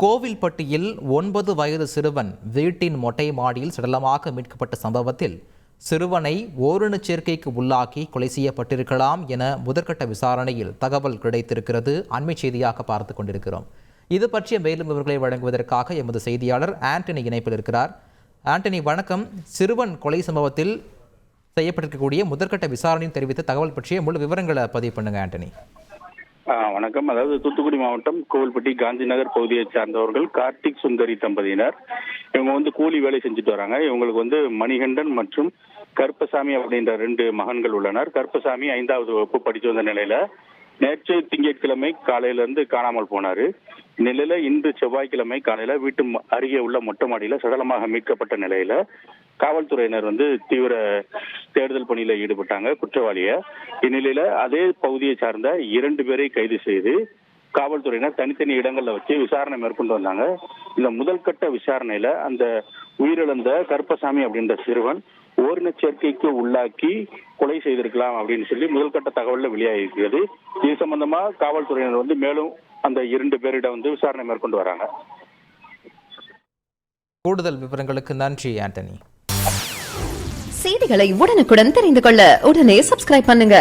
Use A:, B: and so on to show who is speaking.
A: கோவில்பட்டியில் 9 வயது சிறுவன் வீட்டின் மொட்டை மாடியில் சடலமாக மீட்கப்பட்ட சம்பவத்தில் சிறுவனை ஓரினச் சேர்க்கைக்கு உள்ளாக்கி கொலை செய்யப்பட்டிருக்கலாம் என முதற்கட்ட விசாரணையில் தகவல் கிடைத்திருக்கிறது. அண்மை செய்தியாக பார்த்து கொண்டிருக்கிறோம். இது பற்றிய மேலும் விவரங்களை வழங்குவதற்காக எமது செய்தியாளர் ஆண்டனி இணைப்பில் இருக்கிறார். ஆண்டனி, வணக்கம். சிறுவன் கொலை சம்பவத்தில் செய்யப்பட்டிருக்கக்கூடிய முதற்கட்ட விசாரணையும் தெரிவித்த தகவல் பற்றிய முழு விவரங்களை பதிவு பண்ணுங்க ஆண்டனி.
B: வணக்கம். அதாவது தூத்துக்குடி மாவட்டம் கோவில்பட்டி காந்தி நகர் பகுதியை சார்ந்தவர்கள் கார்த்திக் சுந்தரி தம்பதியினர். இவங்க கூலி வேலை செஞ்சுட்டு வராங்க. இவங்களுக்கு மணிகண்டன் மற்றும் கருப்பசாமி அப்படின்ற 2 மகன்கள் உள்ளனர். கருப்பசாமி 5வது வகுப்பு படிச்சு வந்த நிலையில நேற்று திங்கட்கிழமை காலையில இருந்து காணாமல் போனாரு. இந்நிலையில இன்று செவ்வாய்க்கிழமை காலையில வீட்டு அருகே உள்ள மொட்டை மாடியில சடலமாக மீட்கப்பட்ட நிலையில காவல்துறையினர் தீவிர தேடுதல் பணியில ஈடுபட்டாங்க குற்றவாளிய. இந்நிலையில அதே பகுதியை சார்ந்த 2 பேரை கைது செய்து காவல்துறையினர் தனித்தனி இடங்கள்ல வச்சு விசாரணை மேற்கொண்டு வந்தாங்க. இந்த முதல் கட்ட விசாரணையில அந்த உயிரிழந்த கருப்பசாமி அப்படின்ற சிறுவன் ஓரினச் சேர்க்கைக்கு உள்ளாக்கி கொலை செய்திருக்கலாம் அப்படின்னு சொல்லி முதல் கட்ட தகவல்ல வெளியாகிருக்கிறது. இது சம்பந்தமா காவல்துறையினர் மேலும் அந்த 2 பேரிடம் விசாரணை மேற்கொண்டு வராங்க.
A: கூடுதல் விவரங்களுக்கு நன்றி ஆண்டனி.
C: செய்திகளை உடனுக்குடன் தெரிந்து கொள்ள உடனே சப்ஸ்கிரைப் பண்ணுங்க.